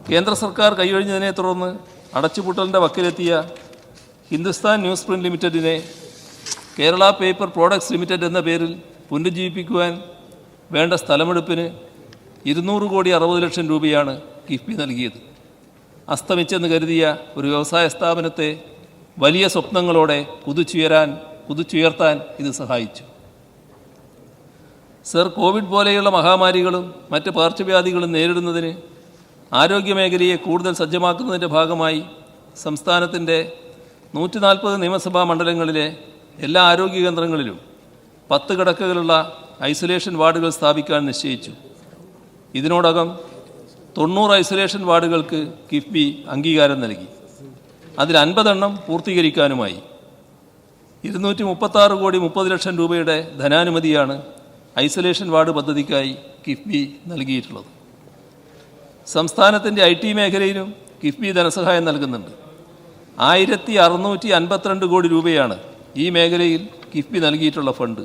കേന്ദ്ര സർക്കാർ കൈയൊഴിഞ്ഞതിനെ തുടർന്ന് അടച്ചുപൂട്ടലിൻ്റെ വക്കിലെത്തിയ ഹിന്ദുസ്ഥാൻ ന്യൂസ് പ്രിൻ്റ് ലിമിറ്റഡിനെ കേരള പേപ്പർ പ്രോഡക്ട്സ് ലിമിറ്റഡ് എന്ന പേരിൽ പുനരുജ്ജീവിപ്പിക്കുവാൻ വേണ്ട സ്ഥലമെടുപ്പിന് 200 കോടി 60 ലക്ഷം രൂപയാണ് കിഫ്ബി നൽകിയത്. അസ്തമിച്ചെന്ന് കരുതിയ ഒരു വ്യവസായ സ്ഥാപനത്തെ വലിയ സ്വപ്നങ്ങളോടെ കുതിച്ചുയർത്താൻ ഇത് സഹായിച്ചു. സർ, കോവിഡ് പോലെയുള്ള മഹാമാരികളും മറ്റ് പകർച്ചവ്യാധികളും നേരിടുന്നതിന് ആരോഗ്യമേഖലയെ കൂടുതൽ സജ്ജമാക്കുന്നതിൻ്റെ ഭാഗമായി സംസ്ഥാനത്തിൻ്റെ 140 നിയമസഭാ മണ്ഡലങ്ങളിലെ എല്ലാ ആരോഗ്യ കേന്ദ്രങ്ങളിലും 10 കിടക്കകളുള്ള ഐസൊലേഷൻ വാർഡുകൾ സ്ഥാപിക്കാൻ നിശ്ചയിച്ചു. ഇതിനോടകം 90 ഐസൊലേഷൻ വാർഡുകൾക്ക് കിഫ്ബി അംഗീകാരം നൽകി. അതിൽ 50 എണ്ണം പൂർത്തീകരിക്കാനുമായി. 236 കോടി 30 ലക്ഷം രൂപയുടെ ധനാനുമതിയാണ് ഐസൊലേഷൻ വാർഡ് പദ്ധതിക്കായി കിഫ്ബി നൽകിയിട്ടുള്ളത്. സംസ്ഥാനത്തിൻ്റെ IT മേഖലയിലും കിഫ്ബി ധനസഹായം നൽകുന്നുണ്ട്. 1652 കോടി രൂപയാണ് ഈ മേഖലയിൽ കിഫ്ബി നൽകിയിട്ടുള്ള ഫണ്ട്.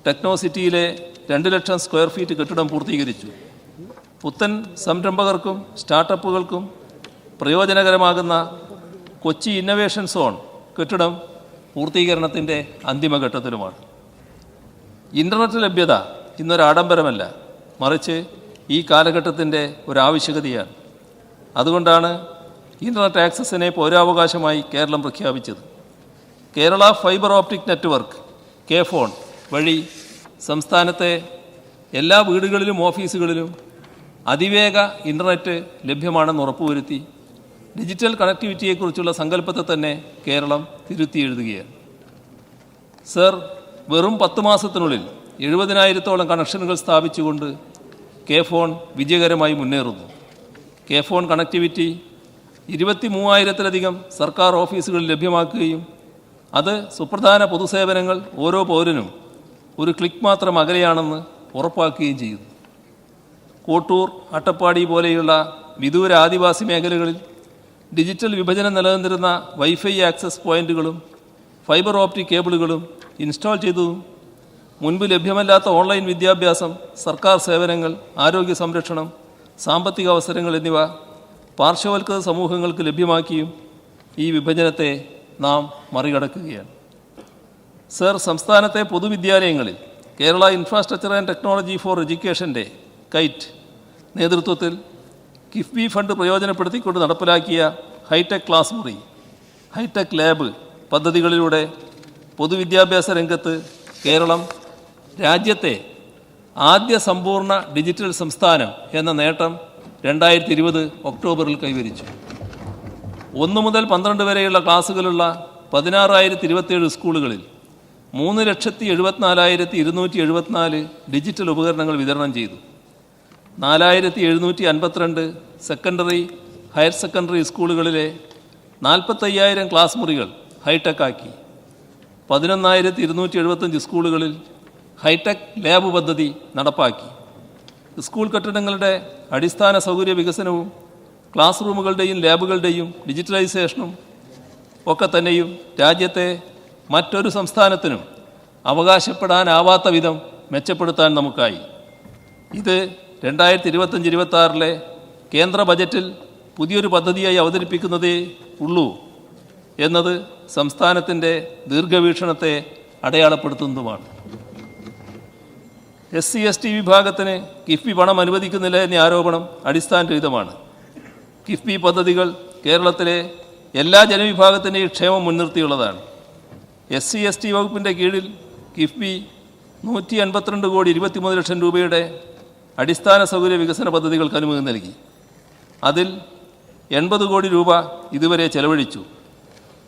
ടെക്നോ സിറ്റിയിലെ 2 ലക്ഷം സ്ക്വയർ ഫീറ്റ് കെട്ടിടം പൂർത്തീകരിച്ചു. പുത്തൻ സംരംഭകർക്കും സ്റ്റാർട്ടപ്പുകൾക്കും പ്രയോജനകരമാകുന്ന കൊച്ചി ഇന്നൊവേഷൻ സോൺ കെട്ടിടം പൂർത്തീകരണത്തിൻ്റെ അന്തിമഘട്ടത്തിലുമാണ്. ഇൻ്റർനെറ്റ് ലഭ്യത ഇന്നൊരു ആഡംബരമല്ല, മറിച്ച് ഈ കാലഘട്ടത്തിൻ്റെ ഒരാവശ്യകതയാണ്. അതുകൊണ്ടാണ് ഇൻ്റർനെറ്റ് ആക്സസിനെ പൗരാവകാശമായി കേരളം പ്രഖ്യാപിച്ചത്. Kerala fibre optic network KFON വഴി സംസ്ഥാനത്തെ എല്ലാ വീടുകളിലും ഓഫീസുകളിലും അതിവേഗ ഇൻ്റർനെറ്റ് ലഭ്യമാണെന്ന് ഉറപ്പുവരുത്തി ഡിജിറ്റൽ കണക്ടിവിറ്റിയെക്കുറിച്ചുള്ള സങ്കല്പത്തെ തന്നെ കേരളം തിരുത്തി എഴുതുകയാണ്. സർ, വെറും 10 മാസത്തിനുള്ളിൽ 70,000-ഓളം കണക്ഷനുകൾ സ്ഥാപിച്ചുകൊണ്ട് KFON വിജയകരമായി മുന്നേറുന്നു. KFON കണക്ടിവിറ്റി 23,000-ലധികം സർക്കാർ ഓഫീസുകളിൽ ലഭ്യമാക്കുകയും അത് സുപ്രധാന പൊതുസേവനങ്ങൾ ഓരോ പൗരനും ഒരു ക്ലിക്ക് മാത്രം അകലെയാണെന്ന് ഉറപ്പാക്കുകയും ചെയ്യുന്നു. കോട്ടൂർ, അട്ടപ്പാടി പോലെയുള്ള വിദൂര ആദിവാസി മേഖലകളിൽ ഡിജിറ്റൽ വിഭജനം നിലനിന്നിരുന്ന വൈഫൈ ആക്സസ് പോയിൻറ്റുകളും ഫൈബർ ഓപ്റ്റിക് കേബിളുകളും ഇൻസ്റ്റാൾ ചെയ്തതും മുൻപ് ലഭ്യമല്ലാത്ത ഓൺലൈൻ വിദ്യാഭ്യാസം, സർക്കാർ സേവനങ്ങൾ, ആരോഗ്യ സംരക്ഷണം, സാമ്പത്തിക അവസരങ്ങൾ എന്നിവ പാർശ്വവൽക്കൃത സമൂഹങ്ങൾക്ക് ലഭ്യമാക്കിയും ഈ വിഭജനത്തെ നാം മറികടക്കുകയാണ്. സർ, സംസ്ഥാനത്തെ പൊതുവിദ്യാലയങ്ങളിൽ Kerala infrastructure and technology for എഡ്യൂക്കേഷൻ്റെ കൈറ്റ് നേതൃത്വത്തിൽ കിഫ്ബി ഫണ്ട് പ്രയോജനപ്പെടുത്തിക്കൊണ്ട് നടപ്പിലാക്കിയ ഹൈടെക് ക്ലാസ് മുറി, ഹൈടെക് ലാബ് പദ്ധതികളിലൂടെ പൊതുവിദ്യാഭ്യാസ രംഗത്ത് കേരളം രാജ്യത്തെ ആദ്യ സമ്പൂർണ്ണ ഡിജിറ്റൽ സംസ്ഥാനം എന്ന നേട്ടം 2020 ഒക്ടോബറിൽ കൈവരിച്ചു. 1 മുതൽ 12 വരെയുള്ള ക്ലാസ്സുകളുള്ള 16,027 സ്കൂളുകളിൽ 3,74,274 ഡിജിറ്റൽ ഉപകരണങ്ങൾ വിതരണം ചെയ്തു. 4,752 സെക്കൻഡറി, ഹയർ സെക്കൻഡറി സ്കൂളുകളിലെ 45,000 ക്ലാസ് മുറികൾ ഹൈടെക് ആക്കി. 11,275 സ്കൂളുകളിൽ ഹൈടെക് ലാബ് പദ്ധതി നടപ്പാക്കി. സ്കൂൾ കെട്ടിടങ്ങളുടെ അടിസ്ഥാന സൗകര്യ വികസനവും ക്ലാസ് റൂമുകളുടെയും ലാബുകളുടെയും ഡിജിറ്റലൈസേഷനും ഒക്കെ തന്നെയും രാജ്യത്തെ മറ്റൊരു സംസ്ഥാനത്തിനും അവകാശപ്പെടാനാവാത്ത വിധം മെച്ചപ്പെടുത്താൻ നമുക്കായി. ഇത് 2025-26 കേന്ദ്ര ബജറ്റിൽ പുതിയൊരു പദ്ധതിയായി അവതരിപ്പിക്കുന്നതേ ഉള്ളൂ എന്നത് സംസ്ഥാനത്തിൻ്റെ ദീർഘവീക്ഷണത്തെ അടയാളപ്പെടുത്തുന്നതുമാണ്. SC/ST വിഭാഗത്തിന് കിഫ്ബി പണം അനുവദിക്കുന്നില്ല എന്ന ആരോപണം അടിസ്ഥാനരഹിതമാണ്. കിഫ്ബി പദ്ധതികൾ കേരളത്തിലെ എല്ലാ ജനവിഭാഗത്തിൻ്റെയും ക്ഷേമം മുൻനിർത്തിയുള്ളതാണ്. SC/ST വകുപ്പിൻ്റെ കീഴിൽ കിഫ്ബി 152 കോടി 23 ലക്ഷം രൂപയുടെ അടിസ്ഥാന സൗകര്യ വികസന പദ്ധതികൾക്ക് അനുമതി നൽകി. അതിൽ 80 കോടി രൂപ ഇതുവരെ ചെലവഴിച്ചു.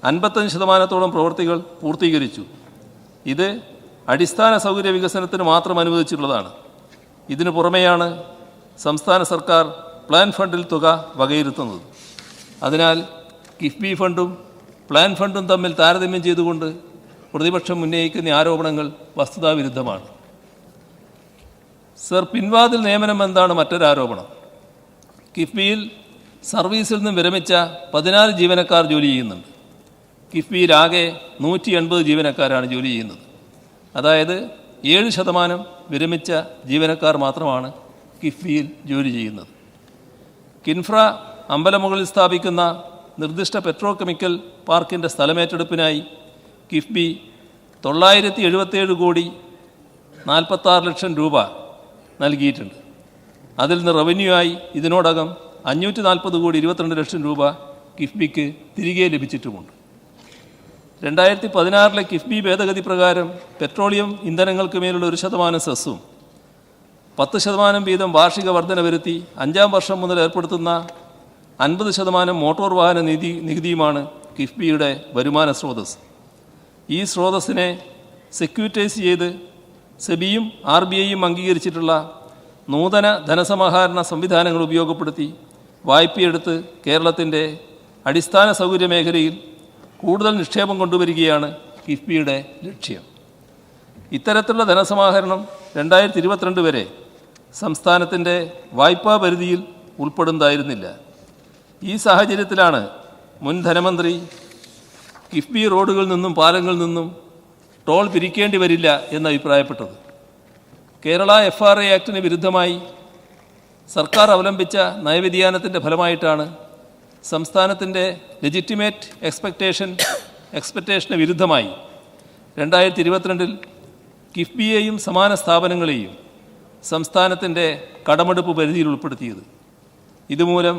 55% പ്രവൃത്തികൾ പൂർത്തീകരിച്ചു. ഇത് അടിസ്ഥാന സൗകര്യ വികസനത്തിന് മാത്രം അനുവദിച്ചിട്ടുള്ളതാണ്. ഇതിനു പുറമെയാണ് സംസ്ഥാന സർക്കാർ പ്ലാൻ ഫണ്ടിൽ തുക വകയിരുത്തുന്നത്. അതിനാൽ കിഫ്ബി ഫണ്ടും പ്ലാൻ ഫണ്ടും തമ്മിൽ താരതമ്യം ചെയ്തുകൊണ്ട് പ്രതിപക്ഷം ഉന്നയിക്കുന്ന ആരോപണങ്ങൾ വസ്തുതാവിരുദ്ധമാണ്. സർ, പിൻവാതിൽ നിയമനം എന്താണ് മറ്റൊരാരോപണം. കിഫ്ബിയിൽ സർവീസിൽ നിന്നും വിരമിച്ച 14 ജീവനക്കാർ ജോലി ചെയ്യുന്നുണ്ട്. കിഫ്ബിയിൽ ആകെ 180 ജീവനക്കാരാണ് ജോലി ചെയ്യുന്നത്. അതായത് 7% വിരമിച്ച ജീവനക്കാർ മാത്രമാണ് കിഫ്ബിയിൽ ജോലി ചെയ്യുന്നത്. കിൻഫ്ര അമ്പലമുകളിൽ സ്ഥാപിക്കുന്ന നിർദ്ദിഷ്ട പെട്രോ കെമിക്കൽ പാർക്കിൻ്റെ സ്ഥലമേറ്റെടുപ്പിനായി കിഫ്ബി 977 കോടി 46 ലക്ഷം രൂപ നൽകിയിട്ടുണ്ട്. അതിൽ നിന്ന് റവന്യൂ ആയി ഇതിനോടകം 540 കോടി 22 ലക്ഷം രൂപ കിഫ്ബിക്ക് തിരികെ ലഭിച്ചിട്ടുമുണ്ട്. 2016 കിഫ്ബി ഭേദഗതി പ്രകാരം പെട്രോളിയം ഇന്ധനങ്ങൾക്ക് മേലുള്ള 1% സെസ്സും 10% വീതം വാർഷിക വർധന വരുത്തി 5-ാം വർഷം മുതൽ ഏർപ്പെടുത്തുന്ന 50% മോട്ടോർ വാഹന നികുതിയുമാണ് കിഫ്ബിയുടെ വരുമാന സ്രോതസ്. ഈ സ്രോതസ്സിനെ സെക്യൂരിറ്റൈസ് ചെയ്ത് സെബിയും RBIയും അംഗീകരിച്ചിട്ടുള്ള നൂതന ധനസമാഹരണ സംവിധാനങ്ങൾ ഉപയോഗപ്പെടുത്തി വായ്പയെടുത്ത് കേരളത്തിൻ്റെ അടിസ്ഥാന സൗകര്യ മേഖലയിൽ കൂടുതൽ നിക്ഷേപം കൊണ്ടുവരികയാണ് കിഫ്ബിയുടെ ലക്ഷ്യം. ഇത്തരത്തിലുള്ള ധനസമാഹരണം 2022 വരെ സംസ്ഥാനത്തിൻ്റെ വായ്പാ പരിധിയിൽ ഉൾപ്പെടുന്നതായിരുന്നില്ല. ഈ സാഹചര്യത്തിലാണ് മുൻ ധനമന്ത്രി കിഫ്ബി റോഡുകളിൽ നിന്നും പാലങ്ങളിൽ നിന്നും ടോൾ പിരിക്കേണ്ടി വരില്ല എന്ന് അഭിപ്രായപ്പെട്ടത്. കേരള FRA ആക്ടിന് വിരുദ്ധമായി സർക്കാർ അവലംബിച്ച നയവ്യതിയാനത്തിൻ്റെ ഫലമായിട്ടാണ് സംസ്ഥാനത്തിൻ്റെ ലെജിറ്റിമേറ്റ് എക്സ്പെക്റ്റേഷന് വിരുദ്ധമായി 2022 കിഫ്ബിയെയും സമാന സ്ഥാപനങ്ങളെയും സംസ്ഥാനത്തിൻ്റെ കടമെടുപ്പ് പരിധിയിൽ ഉൾപ്പെടുത്തിയത്. ഇതുമൂലം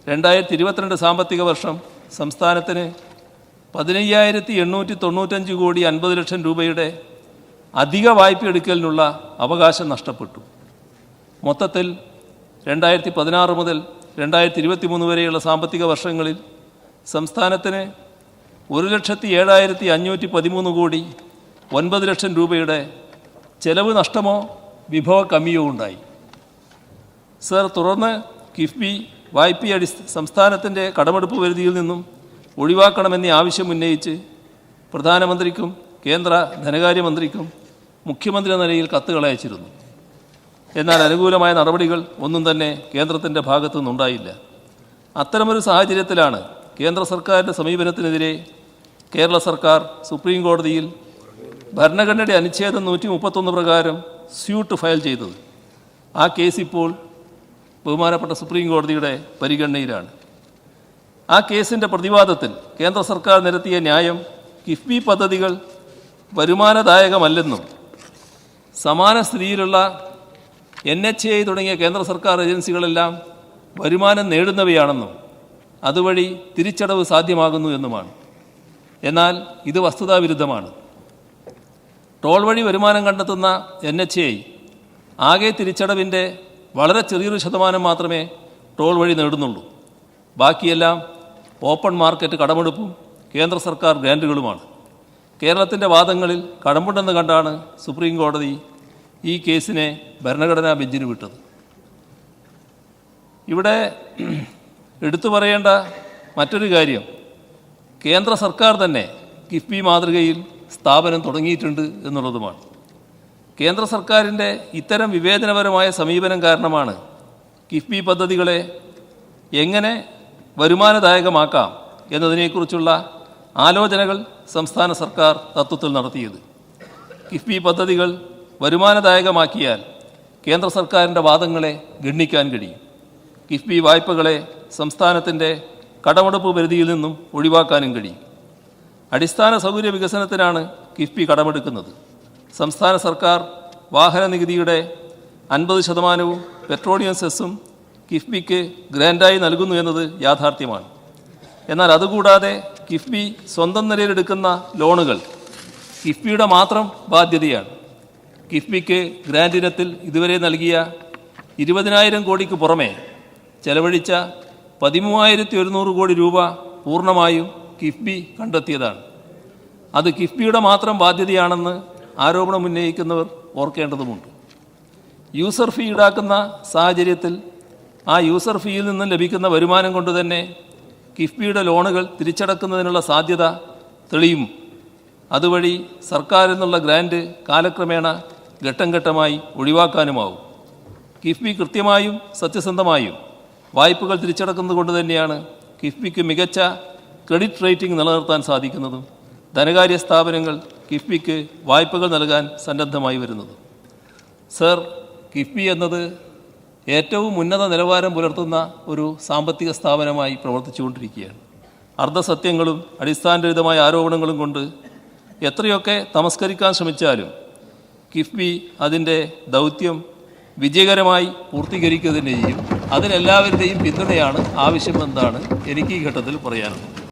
2022 സാമ്പത്തിക വർഷം സംസ്ഥാനത്തിന് 15,895 കോടി 50 ലക്ഷം രൂപയുടെ അധിക വായ്പ എടുക്കലിനുള്ള അവകാശം നഷ്ടപ്പെട്ടു. മൊത്തത്തിൽ 2016 മുതൽ 2023 വരെയുള്ള സാമ്പത്തിക വർഷങ്ങളിൽ സംസ്ഥാനത്തിന് 1,07,513 കോടി 9 ലക്ഷം രൂപയുടെ ചെലവ് നഷ്ടമോ വിഭവ കമ്മിയോ ഉണ്ടായി. സർ, തുടർന്ന് കിഫ്ബി വായ്പ സംസ്ഥാനത്തിൻ്റെ കടമെടുപ്പ് പരിധിയിൽ നിന്നും ഒഴിവാക്കണമെന്ന ആവശ്യം ഉന്നയിച്ച് പ്രധാനമന്ത്രിക്കും കേന്ദ്ര ധനകാര്യമന്ത്രിക്കും മുഖ്യമന്ത്രി നിലയിൽ കത്തുകൾ അയച്ചിരുന്നു. എന്നാൽ അനുകൂലമായ നടപടികൾ ഒന്നും തന്നെ കേന്ദ്രത്തിൻ്റെ ഭാഗത്തു നിന്നുണ്ടായില്ല. അത്തരമൊരു സാഹചര്യത്തിലാണ് കേന്ദ്ര സർക്കാരിൻ്റെ സമീപനത്തിനെതിരെ കേരള സർക്കാർ സുപ്രീം കോടതിയിൽ ഭരണഘടനയുടെ അനുച്ഛേദം 131 പ്രകാരം സ്യൂട്ട് ഫയൽ ചെയ്തത്. ആ കേസ് ഇപ്പോൾ ബഹുമാനപ്പെട്ട സുപ്രീം കോടതിയുടെ പരിഗണനയിലാണ്. ആ കേസിൻ്റെ പ്രതിവാദത്തിൽ കേന്ദ്ര സർക്കാർ നിരത്തിയ ന്യായം കിഫ്ബി പദ്ധതികൾ വരുമാനദായകമല്ലെന്നും സമാന സ്ഥിതിയിലുള്ള NHAI തുടങ്ങിയ കേന്ദ്ര സർക്കാർ ഏജൻസികളെല്ലാം വരുമാനം നേടുന്നവയാണെന്നും അതുവഴി തിരിച്ചടവ് സാധ്യമാകുന്നു എന്നുമാണ്. എന്നാൽ ഇത് വസ്തുതാവിരുദ്ധമാണ്. ടോൾ വഴി വരുമാനം കണ്ടെത്തുന്ന NHAI ആകെ തിരിച്ചടവിൻ്റെ വളരെ ചെറിയൊരു ശതമാനം മാത്രമേ ടോൾ വഴി നേടുന്നുള്ളൂ. ബാക്കിയെല്ലാം ഓപ്പൺ മാർക്കറ്റ് കടമെടുപ്പും കേന്ദ്ര സർക്കാർ ഗ്രാൻറ്റുകളുമാണ്. കേരളത്തിൻ്റെ വാദങ്ങളിൽ കടമ്പുണ്ടെന്ന് കണ്ടാണ് സുപ്രീം കോടതി ഈ കേസിനെ ഭരണഘടനാ ബെഞ്ചിന് വിട്ടത്. ഇവിടെ എടുത്തു പറയേണ്ട മറ്റൊരു കാര്യം, കേന്ദ്ര സർക്കാർ തന്നെ കിഫ്ബി മാതൃകയിൽ സ്ഥാപനം തുടങ്ങിയിട്ടുണ്ട് എന്നുള്ളതുമാണ്. കേന്ദ്ര സർക്കാരിൻ്റെ ഇത്തരം വിവേചനപരമായ സമീപനം കാരണമാണ് കിഫ്ബി പദ്ധതികളെ എങ്ങനെ വരുമാനദായകമാക്കാം എന്നതിനെക്കുറിച്ചുള്ള ആലോചനകൾ സംസ്ഥാന സർക്കാർ തത്വത്തിൽ നടത്തിയത്. കിഫ്ബി പദ്ധതികൾ വരുമാനദായകമാക്കിയാൽ കേന്ദ്ര സർക്കാരിൻ്റെ വാദങ്ങളെ ഗണ്ണിക്കാൻ കഴിയും. കിഫ്ബി വായ്പകളെ സംസ്ഥാനത്തിൻ്റെ കടമെടുപ്പ് പരിധിയിൽ നിന്നും ഒഴിവാക്കാനും കഴിയും. അടിസ്ഥാന സൗകര്യ വികസനത്തിനാണ് കിഫ്ബി കടമെടുക്കുന്നത്. സംസ്ഥാന സർക്കാർ വാഹന നികുതിയുടെ 50% പെട്രോളിയം സെസ്സും കിഫ്ബിക്ക് ഗ്രാൻഡായി നൽകുന്നു എന്നത് യാഥാർത്ഥ്യമാണ്. എന്നാൽ അതുകൂടാതെ കിഫ്ബി സ്വന്തം നിലയിലെടുക്കുന്ന ലോണുകൾ കിഫ്ബിയുടെ മാത്രം ബാധ്യതയാണ്. കിഫ്ബിക്ക് ഗ്രാന്റ് ഇനത്തിൽ ഇതുവരെ നൽകിയ 20,000 കോടിക്ക് പുറമെ ചെലവഴിച്ച 13,100 കോടി രൂപ പൂർണ്ണമായും കിഫ്ബി കണ്ടെത്തിയതാണ്. അത് കിഫ്ബിയുടെ മാത്രം ബാധ്യതയാണെന്ന് ആരോപണം ഉന്നയിക്കുന്നവർ ഓർക്കേണ്ടതുമുണ്ട്. യൂസർ ഫീ ഈടാക്കുന്ന സാഹചര്യത്തിൽ ആ യൂസർ ഫീയിൽ നിന്നും ലഭിക്കുന്ന വരുമാനം കൊണ്ട് തന്നെ കിഫ്ബിയുടെ ലോണുകൾ തിരിച്ചടക്കുന്നതിനുള്ള സാധ്യത തെളിയും. അതുവഴി സർക്കാരിൽ നിന്നുള്ള ഗ്രാന്റ് കാലക്രമേണ ഘട്ടം ഘട്ടമായി ഒഴിവാക്കാനുമാവും. കിഫ്ബി കൃത്യമായും സത്യസന്ധമായും വായ്പകൾ തിരിച്ചടക്കുന്നത് കൊണ്ട് തന്നെയാണ് കിഫ്ബിക്ക് മികച്ച ക്രെഡിറ്റ് റേറ്റിംഗ് നിലനിർത്താൻ സാധിക്കുന്നതും ധനകാര്യ സ്ഥാപനങ്ങൾ കിഫ്ബിക്ക് വായ്പകൾ നൽകാൻ സന്നദ്ധമായി വരുന്നത്. സർ, കിഫ്ബി എന്നത് ഏറ്റവും ഉന്നത നിലവാരം പുലർത്തുന്ന ഒരു സാമ്പത്തിക സ്ഥാപനമായി പ്രവർത്തിച്ചുകൊണ്ടിരിക്കുകയാണ്. അർദ്ധസത്യങ്ങളും അടിസ്ഥാനരഹിതമായ ആരോപണങ്ങളും കൊണ്ട് എത്രയൊക്കെ തമസ്കരിക്കാൻ ശ്രമിച്ചാലും കിഫ്ബി അതിൻ്റെ ദൗത്യം വിജയകരമായി പൂർത്തീകരിക്കുക തന്നെ ചെയ്യും. അതിനെല്ലാവരുടെയും പിന്തുണയാണ് ആവശ്യമെന്നാണ് എനിക്ക് ഈ ഘട്ടത്തിൽ പറയാനുള്ളത്.